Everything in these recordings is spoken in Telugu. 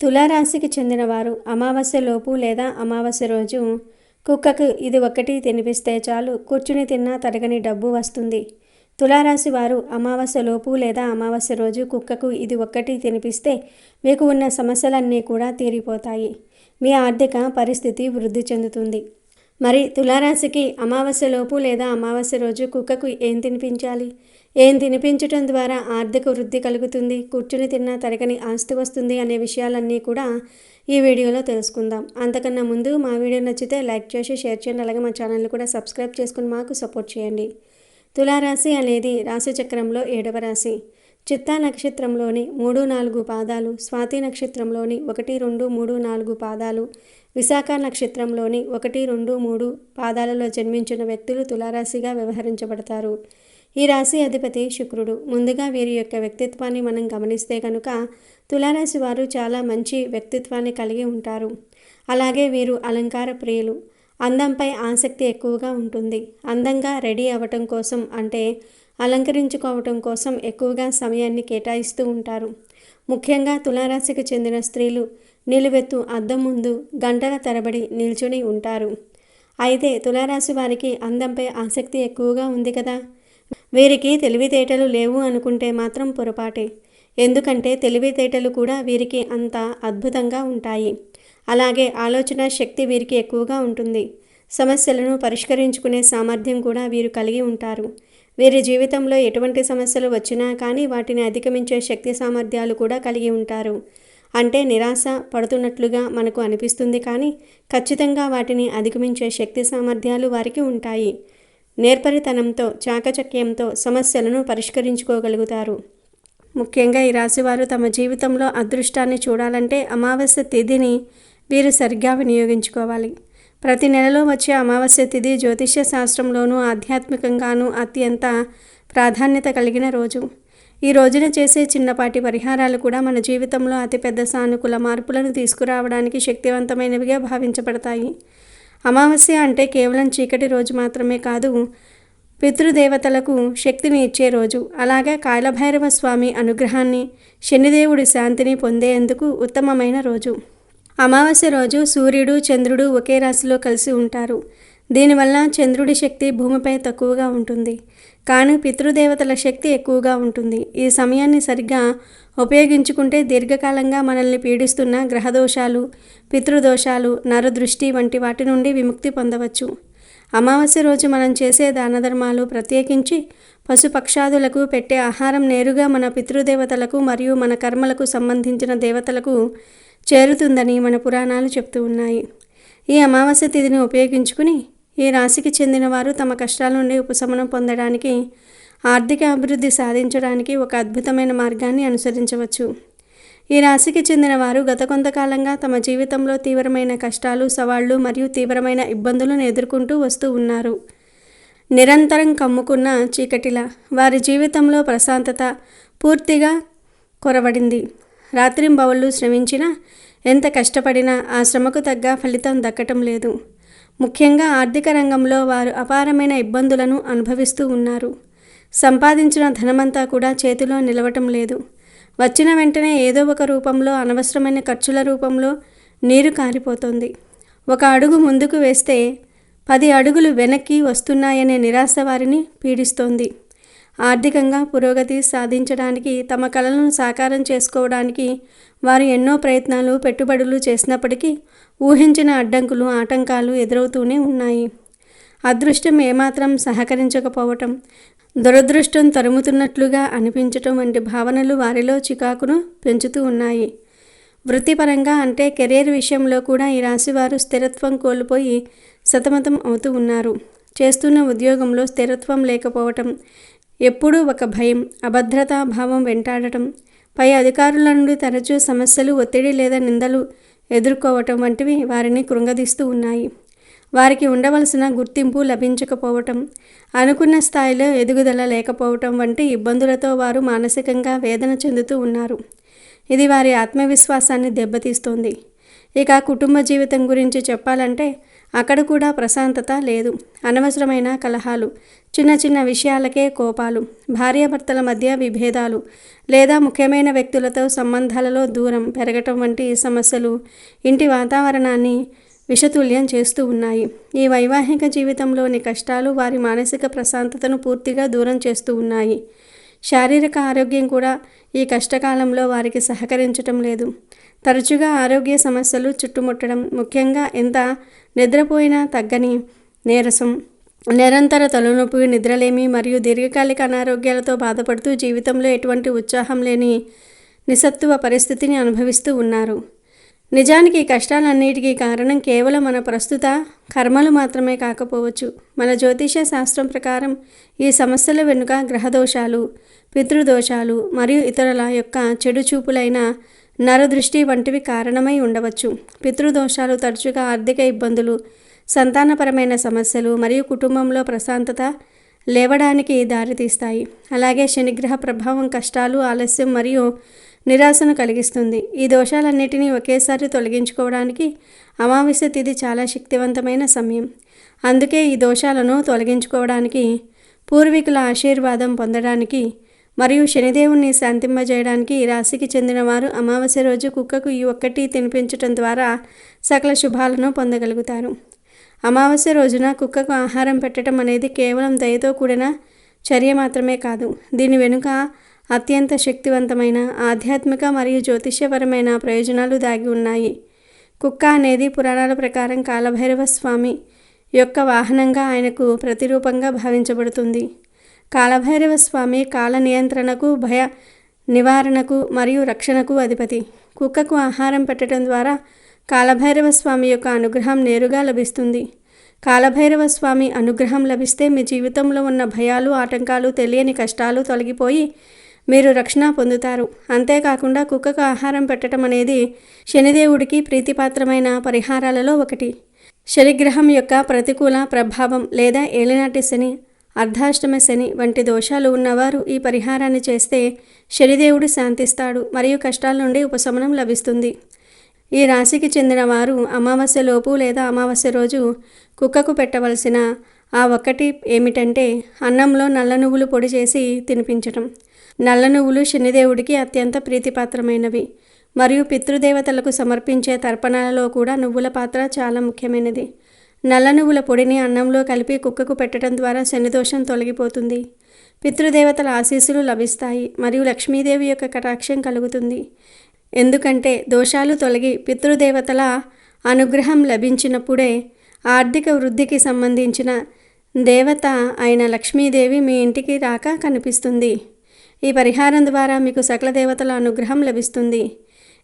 తులారాశికి చెందినవారు అమావాస్య లోపు లేదా అమావాస్య రోజు కుక్కకు ఇది ఒక్కటి తినిపిస్తే చాలు కూర్చుని తిన్నా తరగని డబ్బు వస్తుంది. తులారాశి వారు అమావాస్య లోపు లేదా అమావాస్య రోజు కుక్కకు ఇది ఒక్కటి తినిపిస్తే మీకు ఉన్న సమస్యలన్నీ కూడా తీరిపోతాయి. మీ ఆర్థిక పరిస్థితి వృద్ధి చెందుతుంది. మరి తులారాశికి అమావాస్య లోపు లేదా అమావాస్య రోజు కుక్కకు ఏం తినిపించాలి? ఏం తినిపించటం ద్వారా ఆర్థిక వృద్ధి కలుగుతుంది, కూర్చుని తిన్నా తరగని ఆస్తి వస్తుంది అనే విషయాలన్నీ కూడా ఈ వీడియోలో తెలుసుకుందాం. అంతకన్నా ముందు మా వీడియో నచ్చితే లైక్ చేసి షేర్ చేయండి. అలాగే మా ఛానల్ని కూడా సబ్స్క్రైబ్ చేసుకుని మాకు సపోర్ట్ చేయండి. తులారాశి అనేది రాశి చక్రంలో 7వ రాశి. చిత్తా నక్షత్రంలోని 3-4 పాదాలు, స్వాతి నక్షత్రంలోని 1, 2, 3, 4 పాదాలు, విశాఖ నక్షత్రంలోని 1, 2, 3 పాదాలలో జన్మించిన వ్యక్తులు తులారాశిగా వ్యవహరించబడతారు. ఈ రాశి అధిపతి శుక్రుడు. ముందుగా వీరి యొక్క వ్యక్తిత్వాన్ని మనం గమనిస్తే కనుక తులారాశి వారు చాలా మంచి వ్యక్తిత్వాన్ని కలిగి ఉంటారు. అలాగే వీరు అలంకార ప్రియులు. అందంపై ఆసక్తి ఎక్కువగా ఉంటుంది. అందంగా రెడీ అవ్వటం కోసం అంటే అలంకరించుకోవటం కోసం ఎక్కువగా సమయాన్ని కేటాయిస్తూ ఉంటారు. ముఖ్యంగా తులారాశికి చెందిన స్త్రీలు నిలువెత్తు అద్దం ముందు గంటల తరబడి నిల్చుని ఉంటారు. అయితే తులారాశి వారికి అందంపై ఆసక్తి ఎక్కువగా ఉంది కదా, వీరికి తెలివితేటలు లేవు అనుకుంటే మాత్రం పొరపాటే. ఎందుకంటే తెలివితేటలు కూడా వీరికి అంత అద్భుతంగా ఉంటాయి. అలాగే ఆలోచన శక్తి వీరికి ఎక్కువగా ఉంటుంది. సమస్యలను పరిష్కరించుకునే సామర్థ్యం కూడా వీరు కలిగి ఉంటారు. వీరి జీవితంలో ఎటువంటి సమస్యలు వచ్చినా కానీ వాటిని అధిగమించే శక్తి సామర్థ్యాలు కూడా కలిగి ఉంటారు. అంటే నిరాశ పడుతున్నట్లుగా మనకు అనిపిస్తుంది, కానీ ఖచ్చితంగా వాటిని అధిగమించే శక్తి సామర్థ్యాలు వారికి ఉంటాయి. నేర్పరితనంతో చాకచక్యంతో సమస్యలను పరిష్కరించుకోగలుగుతారు. ముఖ్యంగా ఈ రాశివారు తమ జీవితంలో అదృష్టాన్ని చూడాలంటే అమావాస్య తిథిని వీరు సరిగ్గా వినియోగించుకోవాలి. ప్రతి నెలలో వచ్చే అమావాస్య తిథి జ్యోతిష్య శాస్త్రంలోనూ ఆధ్యాత్మికంగానూ అత్యంత ప్రాధాన్యత కలిగిన రోజు. ఈ రోజున చేసే చిన్నపాటి పరిహారాలు కూడా మన జీవితంలో అతిపెద్ద సానుకూల మార్పులను తీసుకురావడానికి శక్తివంతమైనవిగా భావించబడతాయి. అమావాస్య అంటే కేవలం చీకటి రోజు మాత్రమే కాదు, పితృదేవతలకు శక్తిని ఇచ్చే రోజు. అలాగే కాలభైరవ స్వామి అనుగ్రహాన్ని, శనిదేవుడి శాంతిని పొందేందుకు ఉత్తమమైన రోజు. అమావాస్య రోజు సూర్యుడు చంద్రుడు ఒకే రాశిలో కలిసి ఉంటారు. దీనివల్ల చంద్రుడి శక్తి భూమిపై తక్కువగా ఉంటుంది, కానీ పితృదేవతల శక్తి ఎక్కువగా ఉంటుంది. ఈ సమయాన్ని సరిగ్గా ఉపయోగించుకుంటే దీర్ఘకాలంగా మనల్ని పీడిస్తున్న గ్రహదోషాలు, పితృదోషాలు, నరదృష్టి వంటి వాటి నుండి విముక్తి పొందవచ్చు. అమావాస్య రోజు మనం చేసే దానధర్మాలు, ప్రత్యేకించి పశుపక్షాదులకు పెట్టే ఆహారం నేరుగా మన పితృదేవతలకు మరియు మన కర్మలకు సంబంధించిన దేవతలకు చేరుతుందని మన పురాణాలు చెప్తూ ఉన్నాయి. ఈ అమావాస్య తిథిని ఉపయోగించుకుని ఈ రాశికి చెందిన వారు తమ కష్టాల నుండి ఉపశమనం పొందడానికి, ఆర్థిక అభివృద్ధి సాధించడానికి ఒక అద్భుతమైన మార్గాన్ని అనుసరించవచ్చు. ఈ రాశికి చెందిన వారు గత కొంతకాలంగా తమ జీవితంలో తీవ్రమైన కష్టాలు, సవాళ్లు మరియు తీవ్రమైన ఇబ్బందులను ఎదుర్కొంటూ వస్తూ ఉన్నారు. నిరంతరం కమ్ముకున్న చీకటిలా వారి జీవితంలో ప్రశాంతత పూర్తిగా కొరవడింది. రాత్రింబవళ్ళు శ్రమించినా, ఎంత కష్టపడినా ఆ శ్రమకు తగ్గ ఫలితం దక్కటం లేదు. ముఖ్యంగా ఆర్థిక రంగంలో వారు అపారమైన ఇబ్బందులను అనుభవిస్తూ ఉన్నారు. సంపాదించిన ధనమంతా కూడా చేతిలో నిలవటం లేదు. వచ్చిన వెంటనే ఏదో ఒక రూపంలో అనవసరమైన ఖర్చుల రూపంలో నీరు కారిపోతుంది. ఒక అడుగు ముందుకు వేస్తే 10 అడుగులు వెనక్కి వస్తున్నాయనే నిరాశ వారిని పీడిస్తోంది. ఆర్థికంగా పురోగతి సాధించడానికి, తమ కలలను సాకారం చేసుకోవడానికి వారు ఎన్నో ప్రయత్నాలు, పెట్టుబడులు చేసినప్పటికీ ఊహించిన అడ్డంకులు, ఆటంకాలు ఎదురవుతూనే ఉన్నాయి. అదృష్టం ఏమాత్రం సహకరించకపోవటం, దురదృష్టం తరుముతున్నట్లుగా అనిపించటం వంటి భావనలు వారిలో చికాకును పెంచుతూ ఉన్నాయి. వృత్తిపరంగా అంటే కెరీర్ విషయంలో కూడా ఈ రాశివారు స్థిరత్వం కోల్పోయి సతమతం అవుతూ ఉన్నారు. చేస్తున్న ఉద్యోగంలో స్థిరత్వం లేకపోవటం, ఎప్పుడూ ఒక భయం, అభద్రతా భావం వెంటాడటం, పై అధికారుల నుండి తరచూ సమస్యలు, ఒత్తిడి లేదా నిందలు ఎదుర్కోవటం వంటివి వారిని కృంగదీస్తూ ఉన్నాయి. వారికి ఉండవలసిన గుర్తింపు లభించకపోవటం, అనుకున్న స్థాయిలో ఎదుగుదల లేకపోవటం వంటి ఇబ్బందులతో వారు మానసికంగా వేదన చెందుతూ ఉన్నారు. ఇది వారి ఆత్మవిశ్వాసాన్ని దెబ్బతీస్తోంది. ఇక కుటుంబ జీవితం గురించి చెప్పాలంటే అక్కడ కూడా ప్రశాంతత లేదు. అనవసరమైన కలహాలు, చిన్న చిన్న విషయాలకే కోపాలు, భార్యాభర్తల మధ్య విభేదాలు లేదా ముఖ్యమైన వ్యక్తులతో సంబంధాలలో దూరం పెరగటం వంటి సమస్యలు ఇంటి వాతావరణాన్ని విషతుల్యం చేస్తూ ఉన్నాయి. ఈ వైవాహిక జీవితంలోని కష్టాలు వారి మానసిక ప్రశాంతతను పూర్తిగా దూరం చేస్తూ ఉన్నాయి. శారీరక ఆరోగ్యం కూడా ఈ కష్టకాలంలో వారికి సహకరించటం లేదు. తరచుగా ఆరోగ్య సమస్యలు చుట్టుముట్టడం, ముఖ్యంగా ఎంత నిద్రపోయినా తగ్గని నీరసం, నిరంతర తలనొప్పి, నిద్రలేమి మరియు దీర్ఘకాలిక అనారోగ్యాలతో బాధపడుతూ జీవితంలో ఎటువంటి ఉత్సాహం లేని నిస్సత్తువ పరిస్థితిని అనుభవిస్తూ ఉన్నారు. నిజానికి ఈ కష్టాలన్నిటికీ కారణం కేవలం మన ప్రస్తుత కర్మలు మాత్రమే కాకపోవచ్చు. మన జ్యోతిష శాస్త్రం ప్రకారం ఈ సమస్యల వెనుక గ్రహదోషాలు, పితృదోషాలు మరియు ఇతరుల యొక్క చెడు చూపులైన నరదృష్టి వంటివి కారణమై ఉండవచ్చు. పితృదోషాలు తరచుగా ఆర్థిక ఇబ్బందులు, సంతానపరమైన సమస్యలు మరియు కుటుంబంలో ప్రశాంతత లేవడానికి దారితీస్తాయి. అలాగే శనిగ్రహ ప్రభావం కష్టాలు, ఆలస్యం మరియు నిరాశను కలిగిస్తుంది. ఈ దోషాలన్నిటినీ ఒకేసారి తొలగించుకోవడానికి అమావాస్య తిథి చాలా శక్తివంతమైన సమయం. అందుకే ఈ దోషాలను తొలగించుకోవడానికి, పూర్వీకుల ఆశీర్వాదం పొందడానికి మరియు శనిదేవుణ్ణి శాంతింపజేయడానికి ఈ రాశికి చెందిన వారు అమావాస్య రోజు కుక్కకు ఈ ఒక్కటి తినిపించటం ద్వారా సకల శుభాలను పొందగలుగుతారు. అమావాస్య రోజున కుక్కకు ఆహారం పెట్టడం అనేది కేవలం దయతో కూడిన చర్య మాత్రమే కాదు. దీని వెనుక అత్యంత శక్తివంతమైన ఆధ్యాత్మిక మరియు జ్యోతిష్యపరమైన ప్రయోజనాలు దాగి ఉన్నాయి. కుక్క అనేది పురాణాల ప్రకారం కాలభైరవ స్వామి యొక్క వాహనంగా, ఆయనకు ప్రతిరూపంగా భావించబడుతుంది. కాలభైరవ స్వామి కాల నియంత్రణకు, భయ నివారణకు మరియు రక్షణకు అధిపతి. కుక్కకు ఆహారం పెట్టడం ద్వారా కాలభైరవ స్వామి యొక్క అనుగ్రహం నేరుగా లభిస్తుంది. కాలభైరవ స్వామి అనుగ్రహం లభిస్తే మీ జీవితంలో ఉన్న భయాలు, ఆటంకాలు, తెలియని కష్టాలు తొలగిపోయి మీరు రక్షణ పొందుతారు. అంతేకాకుండా కుక్కకు ఆహారం పెట్టడం అనేది శనిదేవుడికి ప్రీతిపాత్రమైన పరిహారాలలో ఒకటి. శనిగ్రహం యొక్క ప్రతికూల ప్రభావం లేదా ఏలినాటి శని, అర్ధాష్టమ శని వంటి దోషాలు ఉన్నవారు ఈ పరిహారాన్ని చేస్తే శనిదేవుడు శాంతిస్తాడు మరియు కష్టాల నుండి ఉపశమనం లభిస్తుంది. ఈ రాశికి చెందిన వారు అమావాస్యలోపు లేదా అమావాస్య రోజు కుక్కకు పెట్టవలసిన ఆ ఒక్కటి ఏమిటంటే అన్నంలో నల్ల నువ్వులు పొడి చేసి తినిపించటం. నల్ల నువ్వులు శనిదేవుడికి అత్యంత ప్రీతిపాత్రమైనవి మరియు పితృదేవతలకు సమర్పించే తర్పణాలలో కూడా నువ్వుల పాత్ర చాలా ముఖ్యమైనది. నల్ల నువ్వుల పొడిని అన్నంలో కలిపి కుక్కకు పెట్టడం ద్వారా శనిదోషం తొలగిపోతుంది, పితృదేవతల ఆశీస్సులు లభిస్తాయి మరియు లక్ష్మీదేవి యొక్క కటాక్షం కలుగుతుంది. ఎందుకంటే దోషాలు తొలగి పితృదేవతల అనుగ్రహం లభించినప్పుడే ఆర్థిక వృద్ధికి సంబంధించిన దేవత అయిన లక్ష్మీదేవి మీ ఇంటికి రాక కనిపిస్తుంది. ఈ పరిహారం ద్వారా మీకు సకల దేవతల అనుగ్రహం లభిస్తుంది.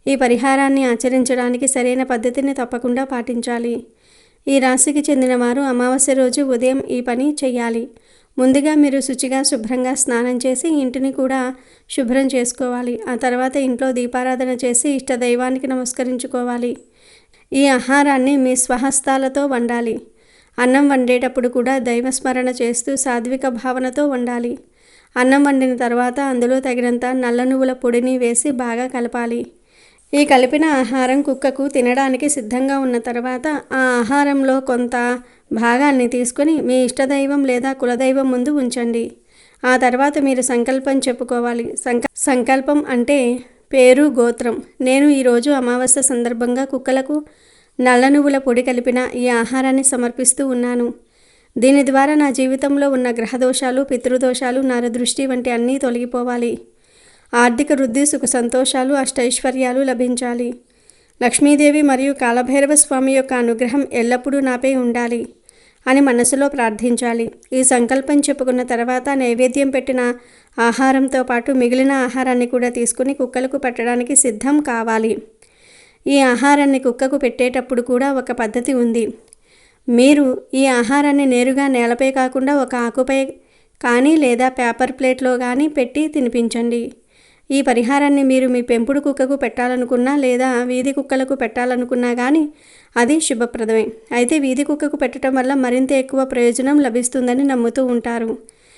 ఈ పరిహారాన్ని ఆచరించడానికి సరైన పద్ధతిని తప్పకుండా పాటించాలి. ఈ రాశికి చెందిన వారు అమావాస్య రోజు ఉదయం ఈ పని చేయాలి. ముందుగా మీరు శుచిగా శుభ్రంగా స్నానం చేసి ఇంటిని కూడా శుభ్రం చేసుకోవాలి. ఆ తర్వాత ఇంట్లో దీపారాధన చేసి ఇష్టదైవానికి నమస్కరించుకోవాలి. ఈ ఆహారాన్ని మీ స్వహస్తాలతో వండాలి. అన్నం వండేటప్పుడు కూడా దైవస్మరణ చేస్తూ సాత్విక భావనతో వండాలి. అన్నం వండిన తర్వాత అందులో తగినంత నల్ల నువ్వుల పొడిని వేసి బాగా కలపాలి. ఈ కలిపిన ఆహారం కుక్కకు తినడానికి సిద్ధంగా ఉన్న తర్వాత ఆ ఆహారంలో కొంత భాగాన్ని తీసుకొని మీ ఇష్టదైవం లేదా కులదైవం ముందు ఉంచండి. ఆ తర్వాత మీరు సంకల్పం చెప్పుకోవాలి. సంకల్పం అంటే పేరు, గోత్రం. నేను ఈరోజు అమావాస్య సందర్భంగా కుక్కలకు నల్ల నువ్వుల పొడి కలిపిన ఈ ఆహారాన్ని సమర్పిస్తూ ఉన్నాను. దీని ద్వారా నా జీవితంలో ఉన్న గ్రహదోషాలు, పితృదోషాలు, నరదృష్టి వంటి అన్నీ తొలగిపోవాలి. ఆర్థిక వృద్ధి, సుఖ సంతోషాలు, అష్టైశ్వర్యాలు లభించాలి. లక్ష్మీదేవి మరియు కాలభైరవ స్వామి యొక్క అనుగ్రహం ఎల్లప్పుడూ నాపై ఉండాలి అని మనసులో ప్రార్థించాలి. ఈ సంకల్పం చెప్పుకున్న తర్వాత నైవేద్యం పెట్టిన ఆహారంతో పాటు మిగిలిన ఆహారాన్ని కూడా తీసుకుని కుక్కలకు పెట్టడానికి సిద్ధం కావాలి. ఈ ఆహారాన్ని కుక్కకు పెట్టేటప్పుడు కూడా ఒక పద్ధతి ఉంది. మీరు ఈ ఆహారాన్ని నేరుగా నేలపై కాకుండా ఒక ఆకుపై కానీ లేదా పేపర్ ప్లేట్లో కానీ పెట్టి తినిపించండి. ఈ పరిహారాన్ని మీరు మీ పెంపుడు కుక్కకు పెట్టాలనుకున్నా లేదా వీధి కుక్కలకు పెట్టాలనుకున్నా కానీ అది శుభప్రదమే. అయితే వీధి కుక్కకు పెట్టడం వల్ల మరింత ఎక్కువ ప్రయోజనం లభిస్తుందని నమ్ముతూ ఉంటారు.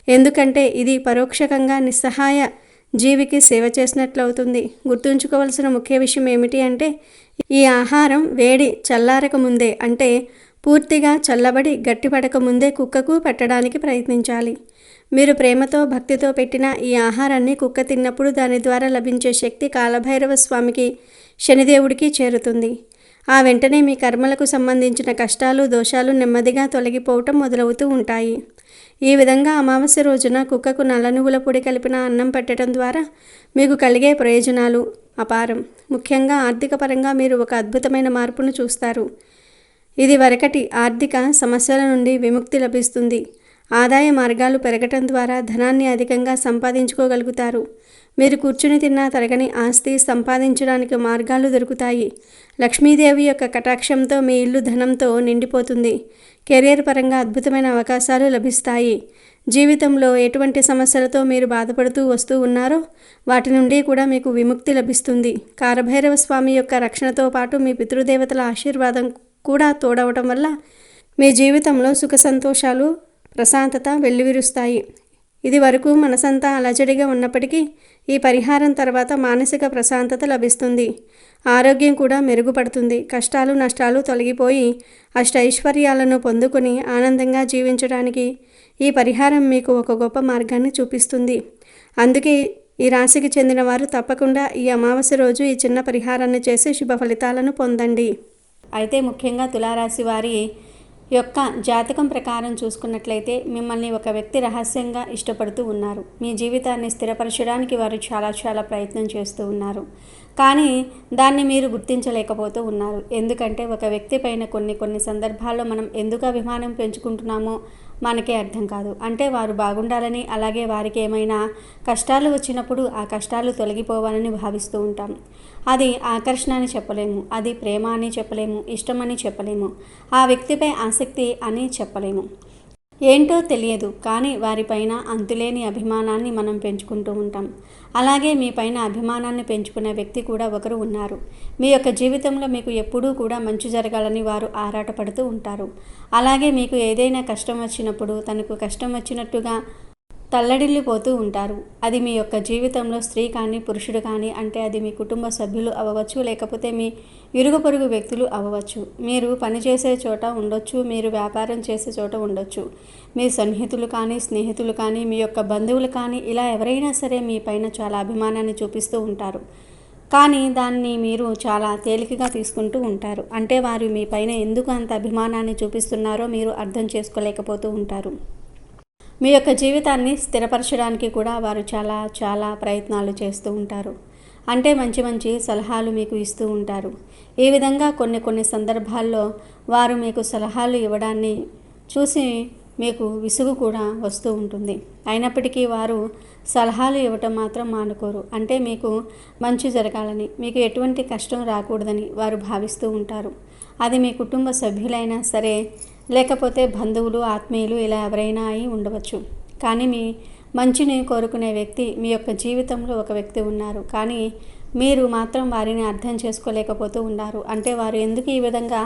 ఎందుకంటే ఇది పరోక్షకంగా నిస్సహాయ జీవికి సేవ చేసినట్లవుతుంది. గుర్తుంచుకోవాల్సిన ముఖ్య విషయం ఏమిటి అంటే ఈ ఆహారం వేడి చల్లారక ముందే అంటే పూర్తిగా చల్లబడి గట్టిపడక ముందే కుక్కకు పెట్టడానికి ప్రయత్నించాలి. మీరు ప్రేమతో భక్తితో పెట్టిన ఈ ఆహారాన్ని కుక్క తిన్నప్పుడు దాని ద్వారా లభించే శక్తి కాలభైరవ స్వామికి, శనిదేవుడికి చేరుతుంది. ఆ వెంటనే మీ కర్మలకు సంబంధించిన కష్టాలు, దోషాలు నెమ్మదిగా తొలగిపోవటం మొదలవుతూ ఉంటాయి. ఈ విధంగా అమావాస్య రోజున కుక్కకు నల్ల నువ్వుల పొడి కలిపిన అన్నం పెట్టడం ద్వారా మీకు కలిగే ప్రయోజనాలు అపారం. ముఖ్యంగా ఆర్థిక పరంగా మీరు ఒక అద్భుతమైన మార్పును చూస్తారు. ఇది వరకటి ఆర్థిక సమస్యల నుండి విముక్తి లభిస్తుంది. ఆదాయ మార్గాలు పెరగటం ద్వారా ధనాన్ని అధికంగా సంపాదించుకోగలుగుతారు. మీరు కూర్చుని తిన్నా తరగని ఆస్తి సంపాదించడానికి మార్గాలు దొరుకుతాయి. లక్ష్మీదేవి యొక్క కటాక్షంతో మీ ఇల్లు ధనంతో నిండిపోతుంది. కెరియర్ పరంగా అద్భుతమైన అవకాశాలు లభిస్తాయి. జీవితంలో ఎటువంటి సమస్యలతో మీరు బాధపడుతూ వస్తూ ఉన్నారో వాటి నుండి కూడా మీకు విముక్తి లభిస్తుంది. కాలభైరవ స్వామి యొక్క రక్షణతో పాటు మీ పితృదేవతల ఆశీర్వాదం కూడా తోడవటం వల్ల మీ జీవితంలో సుఖ సంతోషాలు, ప్రశాంతత వెల్లివిరుస్తాయి. ఇది వరకు మనసంతా అలజడిగా ఉన్నప్పటికీ ఈ పరిహారం తర్వాత మానసిక ప్రశాంతత లభిస్తుంది. ఆరోగ్యం కూడా మెరుగుపడుతుంది. కష్టాలు, నష్టాలు తొలగిపోయి అష్టైశ్వర్యాలను పొందుకొని ఆనందంగా జీవించడానికి ఈ పరిహారం మీకు ఒక గొప్ప మార్గాన్ని చూపిస్తుంది. అందుకే ఈ రాశికి చెందిన వారు తప్పకుండా ఈ అమావాస్య రోజు ఈ చిన్న పరిహారాన్ని చేసి శుభ ఫలితాలను పొందండి. అయితే ముఖ్యంగా తులారాశి వారి యొక్క జాతకం ప్రకారం చూసుకున్నట్లయితే మిమ్మల్ని ఒక వ్యక్తి రహస్యంగా ఇష్టపడుతూ ఉన్నారు. మీ జీవితాన్ని స్థిరపరచడానికి వారు చాలా ప్రయత్నం చేస్తూ ఉన్నారు. కానీ దాన్ని మీరు గుర్తించలేకపోతూ ఉన్నారు. ఎందుకంటే ఒక వ్యక్తి పైన కొన్ని సందర్భాల్లో మనం ఎందుకు అభిమానం పెంచుకుంటున్నామో మనకే అర్థం కాదు. అంటే వారు బాగుండాలని, అలాగే వారికి ఏమైనా కష్టాలు వచ్చినప్పుడు ఆ కష్టాలు తొలగిపోవాలని భావిస్తూ ఉంటాం. అది ఆకర్షణ అని చెప్పలేము, అది ప్రేమ అని చెప్పలేము, ఇష్టమని చెప్పలేము, ఆ వ్యక్తిపై ఆసక్తి అని చెప్పలేము. ఏంటో తెలియదు, కానీ వారిపైన అంతులేని అభిమానాన్ని మనం పెంచుకుంటూ ఉంటాం. అలాగే మీ పైన అభిమానాన్ని పెంచుకునే వ్యక్తి కూడా ఒకరు ఉన్నారు. మీ యొక్క జీవితంలో మీకు ఎప్పుడూ కూడా మంచి జరగాలని వారు ఆరాటపడుతూ ఉంటారు. అలాగే మీకు ఏదైనా కష్టం వచ్చినప్పుడు తనకు కష్టం వచ్చినట్టుగా తల్లడిల్లిపోతూ ఉంటారు. అది మీ యొక్క జీవితంలో స్త్రీ కానీ పురుషుడు కానీ, అంటే అది మీ కుటుంబ సభ్యులు అవ్వవచ్చు, లేకపోతే మీ ఇరుగు పొరుగు వ్యక్తులు అవ్వవచ్చు. మీరు పనిచేసే చోట ఉండొచ్చు, మీరు వ్యాపారం చేసే చోట ఉండొచ్చు, మీ సన్నిహితులు కానీ, స్నేహితులు కానీ, మీ యొక్క బంధువులు కానీ, ఇలా ఎవరైనా సరే మీ పైన చాలా అభిమానాన్ని చూపిస్తూ ఉంటారు. కానీ దాన్ని మీరు చాలా తేలికగా తీసుకుంటూ ఉంటారు. అంటే వారు మీ పైన ఎందుకు అంత అభిమానాన్ని చూపిస్తున్నారో మీరు అర్థం చేసుకోలేకపోతూ ఉంటారు. మీ యొక్క జీవితాన్ని స్థిరపరచడానికి కూడా వారు చాలా ప్రయత్నాలు చేస్తూ ఉంటారు. అంటే మంచి సలహాలు మీకు ఇస్తూ ఉంటారు. ఈ విధంగా కొన్ని సందర్భాల్లో వారు మీకు సలహాలు ఇవ్వడాన్ని చూసి మీకు విసుగు కూడా వస్తూ ఉంటుంది. అయినప్పటికీ వారు సలహాలు ఇవ్వటం మాత్రం మానుకోరు. అంటే మీకు మంచి జరగాలని, మీకు ఎటువంటి కష్టం రాకూడదని వారు భావిస్తూ ఉంటారు. అది మీ కుటుంబ సభ్యులైనా సరే, లేకపోతే బంధువులు, ఆత్మీయులు, ఇలా ఎవరైనా అయి ఉండవచ్చు. కానీ మీ మంచిని కోరుకునే వ్యక్తి మీ యొక్క జీవితంలో ఒక వ్యక్తి ఉన్నారు. కానీ మీరు మాత్రం వారిని అర్థం చేసుకోలేకపోతూ ఉన్నారు. అంటే వారు ఎందుకు ఈ విధంగా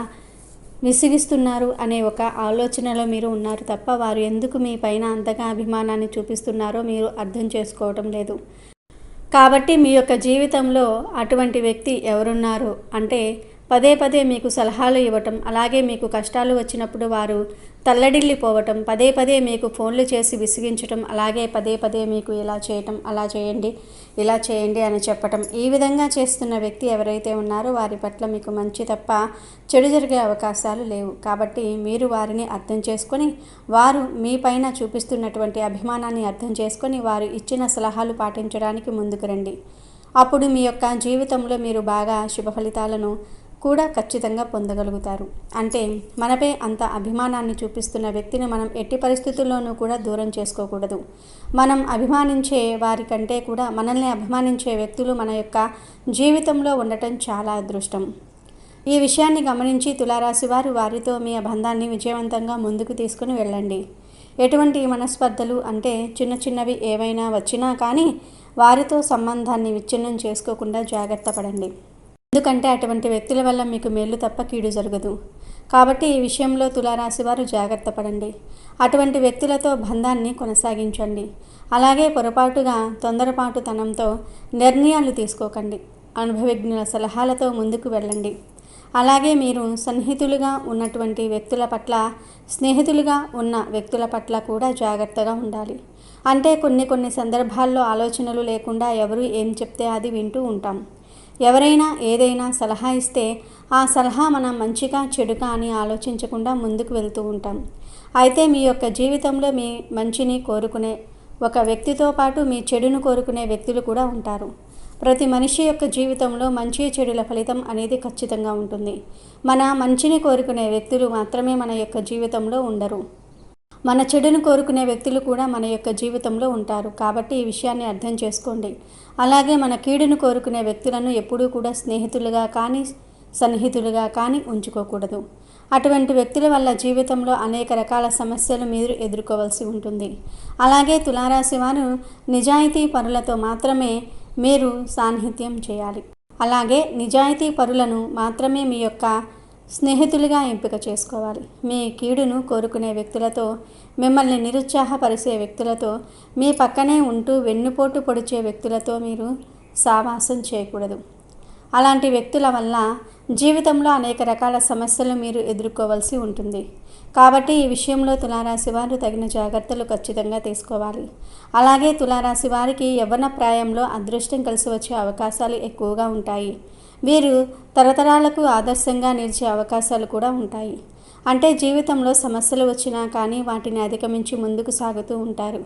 విసిగిస్తున్నారు అనే ఒక ఆలోచనలో మీరు ఉన్నారు తప్ప వారు ఎందుకు మీ పైన అంతగా అభిమానాన్ని చూపిస్తున్నారో మీరు అర్థం చేసుకోవటం లేదు. కాబట్టి మీ యొక్క జీవితంలో అటువంటి వ్యక్తి ఎవరున్నారో, అంటే పదే మీకు సలహాలు ఇవ్వటం, అలాగే మీకు కష్టాలు వచ్చినప్పుడు వారు తల్లడిల్లిపోవటం, పదే మీకు ఫోన్లు చేసి విసిగించటం, అలాగే పదే మీకు ఇలా చేయటం, అలా చేయండి, ఇలా చేయండి అని చెప్పటం, ఈ విధంగా చేస్తున్న వ్యక్తి ఎవరైతే ఉన్నారో వారి పట్ల మీకు మంచి తప్ప చెడు జరిగే అవకాశాలు లేవు. కాబట్టి మీరు వారిని అర్థం చేసుకొని, వారు మీ పైన చూపిస్తున్నటువంటి అభిమానాన్ని అర్థం చేసుకొని వారు ఇచ్చిన సలహాలు పాటించడానికి ముందుకు రండి. అప్పుడు మీ యొక్క జీవితంలో మీరు బాగా శుభ ఫలితాలను కూడా ఖచ్చితంగా పొందగలుగుతారు. అంటే మనపై అంత అభిమానాన్ని చూపిస్తున్న వ్యక్తిని మనం ఎట్టి పరిస్థితుల్లోనూ కూడా దూరం చేసుకోకూడదు. మనం అభిమానించే వారికంటే కూడా మనల్ని అభిమానించే వ్యక్తులు మన యొక్క జీవితంలో ఉండటం చాలా అదృష్టం. ఈ విషయాన్ని గమనించి తులారాశి వారు వారితో మీ బంధాన్ని విజయవంతంగా ముందుకు తీసుకుని వెళ్ళండి. ఎటువంటి మనస్పర్ధలు, అంటే చిన్నవి ఏవైనా వచ్చినా కానీ వారితో సంబంధాన్ని విచ్ఛిన్నం చేసుకోకుండా జాగ్రత్త పడండి. ఎందుకంటే అటువంటి వ్యక్తుల వల్ల మీకు మేలు తప్ప కీడు జరగదు. కాబట్టి ఈ విషయంలో తులారాశి వారు జాగ్రత్త పడండి. అటువంటి వ్యక్తులతో బంధాన్ని కొనసాగించండి. అలాగే పొరపాటుగా తొందరపాటుతనంతో నిర్ణయాలు తీసుకోకండి. అనుభవజ్ఞుల సలహాలతో ముందుకు వెళ్ళండి. అలాగే మీరు సన్నిహితులుగా ఉన్నటువంటి వ్యక్తుల పట్ల, స్నేహితులుగా ఉన్న వ్యక్తుల పట్ల కూడా జాగ్రత్తగా ఉండాలి. అంటే కొన్ని సందర్భాల్లో ఆలోచనలు లేకుండా ఎవరు ఏం చెప్తే అది వింటూ ఉంటాం. ఎవరైనా ఏదైనా సలహా ఇస్తే ఆ సలహా మనం మంచిగా చెడుగా అని ఆలోచించకుండా ముందుకు వెళ్తూ ఉంటాం. అయితే మీ యొక్క జీవితంలో మీ మంచిని కోరుకునే ఒక వ్యక్తితో పాటు మీ చెడును కోరుకునే వ్యక్తులు కూడా ఉంటారు. ప్రతి మనిషి యొక్క జీవితంలో మంచి చెడుల ఫలితం అనేది ఖచ్చితంగా ఉంటుంది. మన మంచిని కోరుకునే వ్యక్తులు మాత్రమే మన యొక్క జీవితంలో ఉండరు. మన చెడును కోరుకునే వ్యక్తులు కూడా మన యొక్క జీవితంలో ఉంటారు. కాబట్టి ఈ విషయాన్ని అర్థం చేసుకోండి. అలాగే మన కీడును కోరుకునే వ్యక్తులను ఎప్పుడూ కూడా స్నేహితులుగా కానీ సన్నిహితులుగా కానీ ఉంచుకోకూడదు. అటువంటి వ్యక్తుల వల్ల జీవితంలో అనేక రకాల సమస్యలు మీరు ఎదుర్కోవాల్సి ఉంటుంది. అలాగే తులారాశి వారు నిజాయితీ పరులతో మాత్రమే మీరు సాన్నిహిత్యం చేయాలి. అలాగే నిజాయితీ పరులను మాత్రమే మీ యొక్క స్నేహితులుగా ఎంపిక చేసుకోవాలి. మీ కీడును కోరుకునే వ్యక్తులతో, మిమ్మల్ని నిరుత్సాహపరిచే వ్యక్తులతో, మీ పక్కనే ఉంటూ వెన్నుపోటు పొడిచే వ్యక్తులతో మీరు సావాసం చేయకూడదు. అలాంటి వ్యక్తుల వల్ల జీవితంలో అనేక రకాల సమస్యలు మీరు ఎదుర్కోవాల్సి ఉంటుంది. కాబట్టి ఈ విషయంలో తులారాశి వారు తగిన జాగ్రత్తలు ఖచ్చితంగా తీసుకోవాలి. అలాగే తులారాశి వారికి యవ్వన ప్రాయంలో అదృష్టం కలిసి వచ్చే అవకాశాలు ఎక్కువగా ఉంటాయి. వీరు తరతరాలకు ఆదర్శంగా నిలిచే అవకాశాలు కూడా ఉంటాయి. అంటే జీవితంలో సమస్యలు వచ్చినా కానీ వాటిని అధిగమించి ముందుకు సాగుతూ ఉంటారు.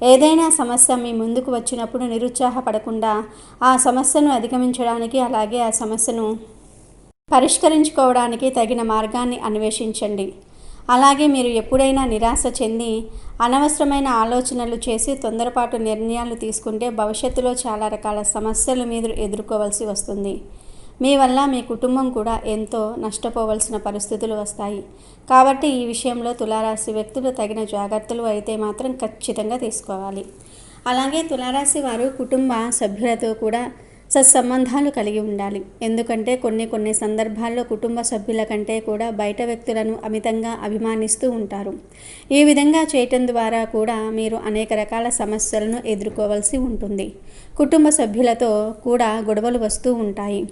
ఏదైనా సమస్య మీ ముందుకు వచ్చినప్పుడు నిరుత్సాహపడకుండా ఆ సమస్యను అధిగమించడానికి, అలాగే ఆ సమస్యను పరిష్కరించుకోవడానికి తగిన మార్గాన్ని అన్వేషించండి. అలాగే మీరు ఎప్పుడైనా నిరాశ చెంది అనవసరమైన ఆలోచనలు చేసి తొందరపాటు నిర్ణయాలు తీసుకుంటే భవిష్యత్తులో చాలా రకాల సమస్యలు మీరు ఎదుర్కోవాల్సి వస్తుంది. మీ వల్ల మీ కుటుంబం కూడా ఎంతో నష్టపోవలసిన పరిస్థితులు వస్తాయి. కాబట్టి ఈ విషయంలో తులారాశి వ్యక్తులు తగిన జాగ్రత్తలు అయితే మాత్రం ఖచ్చితంగా తీసుకోవాలి. అలాగే తులారాశి వారు కుటుంబ సభ్యులతో కూడా సత్సంబంధాలు కలిగి ఉండాలి. ఎందుకంటే కొన్ని సందర్భాల్లో కుటుంబ సభ్యుల కంటే కూడా బయట వ్యక్తులను అమితంగా అభిమానిస్తూ ఉంటారు. ఈ విధంగా చేయటం ద్వారా కూడా మీరు అనేక రకాల సమస్యలను ఎదుర్కోవాల్సి ఉంటుంది. కుటుంబ సభ్యులతో కూడా గొడవలు వస్తూ ఉంటాయి.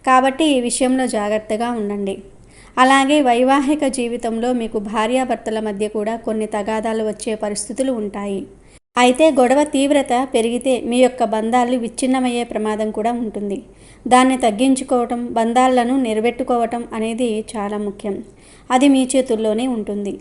కాబట్టి ఈ విషయంలో జాగ్రత్తగా ఉండండి. అలాగే వైవాహిక జీవితంలో మీకు భార్యాభర్తల మధ్య కూడా కొన్ని తగాదాలు వచ్చే పరిస్థితులు ఉంటాయి. అయితే గొడవ తీవ్రత పెరిగితే మీ యొక్క బంధాలు విచ్ఛిన్నమయ్యే ప్రమాదం కూడా ఉంటుంది. దాన్ని తగ్గించుకోవటం, బంధాలను నిలబెట్టుకోవటం అనేది చాలా ముఖ్యం. అది మీ చేతుల్లోనే ఉంటుంది.